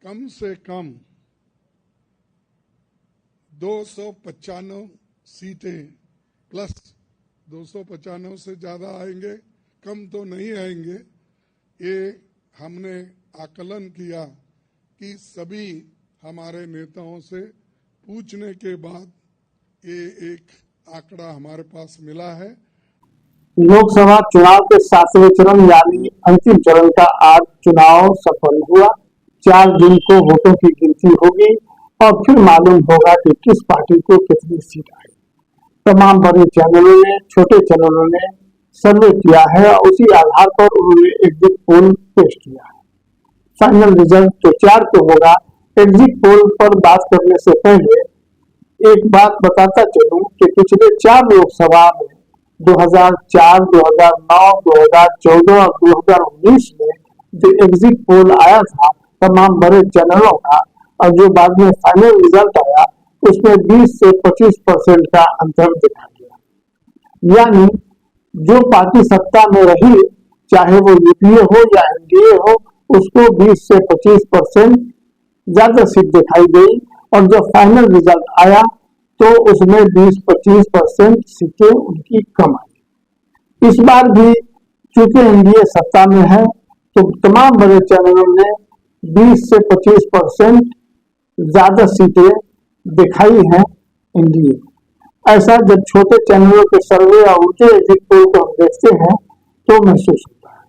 कम से कम 295 सीटें प्लस 295 से ज़्यादा आएंगे, कम तो नहीं आएंगे। ये हमने आकलन किया कि सभी हमारे नेताओं से पूछने के बाद ये एक आंकड़ा हमारे पास मिला है। लोकसभा चुनाव के 7वें चरण यानी अंतिम चरण का आज चुनाव संपन्न हुआ। 4 जून को वोटों की गिनती होगी और फिर मालूम होगा कि किस पार्टी को कितनी सीट आई। तमाम बड़े चैनलों ने, छोटे चैनलों ने सर्वे किया है और उसी आधार पर उन्होंने एग्जिट पोल पेश किया है। फाइनल रिजल्ट तो 4 को होगा। एग्जिट पोल पर बात करने से पहले एक बात बताता चलूं कि पिछले 4 लोकसभा में 2004, 2009, 2014 और 2019 में जो एग्जिट पोल आया था तमाम बड़े चैनलों का, और जो बाद में फाइनल रिजल्ट आया उसमें 20 से 25% का अंतर देखा गया। यानी जो पार्टी सत्ता में रही, चाहे वो यूपीए हो या एनडीए हो, उसको 20 से 25% ज्यादा सीट दिखाई गई और जब फाइनल रिजल्ट आया तो उसमें 20-25% सीटें उनकी कम आई। इस बार भी चूंकि एनडीए सत्ता में है तो तमाम बड़े चैनलों ने 20 से 25% ज्यादा सीटें दिखाई हैं एनडीए। ऐसा जब छोटे चैनलों के सर्वे और उनके एग्जिट पोल को हम देखते हैं तो महसूस होता है।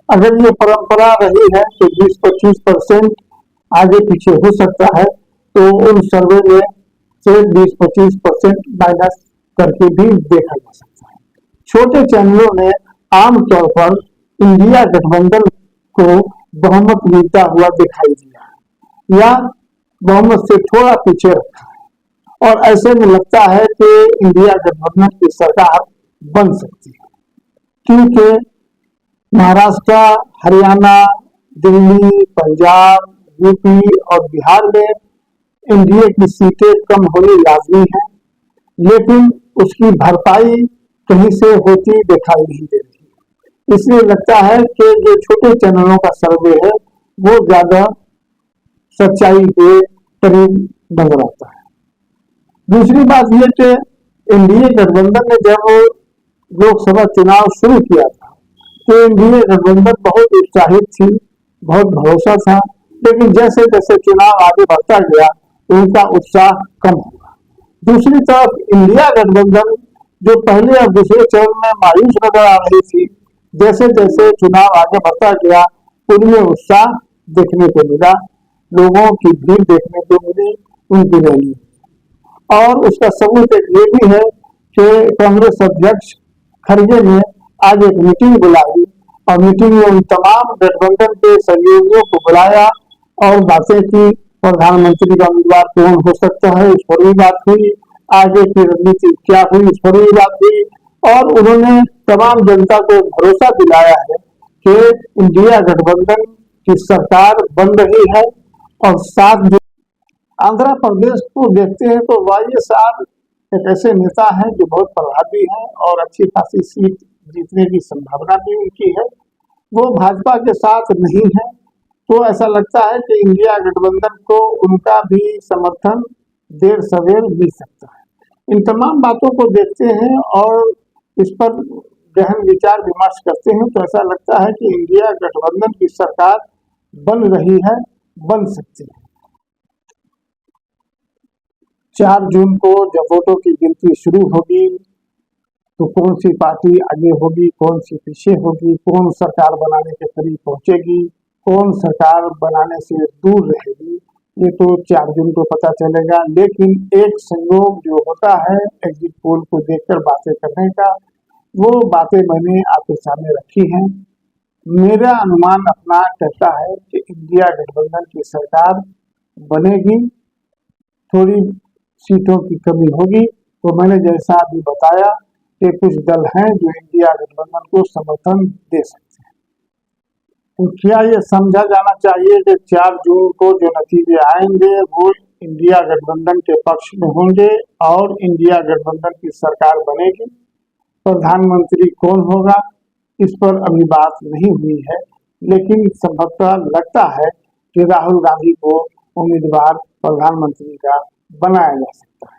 अगर ये परंपरा रही है तो 20-25% आगे पीछे हो सकता है, तो उन सर्वे में से 20-25% माइनस करके भी देखा जा सकता है। छोटे चैनलों ने आमतौर पर इंडिया गठबंधन को बहुमत मिलता हुआ दिखाई दिया या बहुमत से थोड़ा पीछे रखा है और ऐसे में लगता है कि इंडिया गठबंधन की सरकार बन सकती है, क्योंकि महाराष्ट्र, हरियाणा, दिल्ली, पंजाब, यूपी और बिहार में एनडीए की सीटें कम होनी लाजमी है, लेकिन उसकी भरपाई कहीं से होती दिखाई नहीं दे रही। इसलिए लगता है कि जो छोटे चैनलों का सर्वे है वो ज्यादा सच्चाई के करीब नजर आता है। दूसरी बात यह कि एनडीए गठबंधन ने जब लोकसभा चुनाव शुरू किया था तो एनडीए गठबंधन बहुत उत्साहित थी, बहुत भरोसा था, लेकिन जैसे जैसे चुनाव आगे बढ़ता गया उनका उत्साह कम हुआ। दूसरी तरफ इंडिया गठबंधन जो पहले और दूसरे चरण में मायूस नजर आ रही थी, जैसे जैसे चुनाव आगे बढ़ता गया उनमें उत्साह देखने को मिला, लोगों की भीड़ देखने को मिली, उनकी रैली। और उसका सबूत एक ये भी है कि कांग्रेस अध्यक्ष खड़गे ने आज एक मीटिंग बुलाई और मीटिंग में उन तमाम गठबंधन के सहयोगियों को बुलाया और बातें की। प्रधानमंत्री का उम्मीदवार कौन हो सकता है इस पर भी बात हुई, आगे की रणनीति क्या हुई इस पर भी बात हुई और उन्होंने तमाम जनता को भरोसा दिलाया है कि इंडिया गठबंधन की सरकार बन रही है। और 7 जून आंध्र प्रदेश को देखते हैं तो वाई साहब एक ऐसे नेता हैं जो बहुत प्रभावी हैं और अच्छी खासी सीट जीतने की संभावना भी उनकी है। वो भाजपा के साथ नहीं है, तो ऐसा लगता है कि इंडिया गठबंधन को उनका भी समर्थन देर सवेर मिल सकता है। इन तमाम बातों को देखते हैं और इस पर गहन विचार विमर्श करते हैं तो ऐसा लगता है कि इंडिया गठबंधन की सरकार बन रही है, बन सकती है। 4 जून को जब वोटों की गिनती शुरू होगी तो कौन सी पार्टी आगे होगी, कौन सी पीछे होगी, कौन सरकार बनाने के करीब पहुंचेगी, कौन सरकार बनाने से दूर रहेगी, ये तो 4 जून को पता चलेगा। लेकिन एक संयोग जो होता है एग्जिट पोल को देखकर बातें करने का, वो बातें मैंने आपके सामने रखी हैं। मेरा अनुमान अपना कहता है कि इंडिया गठबंधन की सरकार बनेगी, थोड़ी सीटों की कमी होगी। तो मैंने जैसा अभी बताया कि कुछ दल हैं जो इंडिया गठबंधन को समर्थन दे सकते हैं। तो क्या ये समझा जाना चाहिए कि 4 जून को जो नतीजे आएंगे वो इंडिया गठबंधन के पक्ष में होंगे और इंडिया गठबंधन की सरकार बनेगी? प्रधानमंत्री कौन होगा इस पर अभी बात नहीं हुई है, लेकिन संभवतः लगता है कि राहुल गांधी को उम्मीदवार प्रधानमंत्री का बनाया जा सकता है।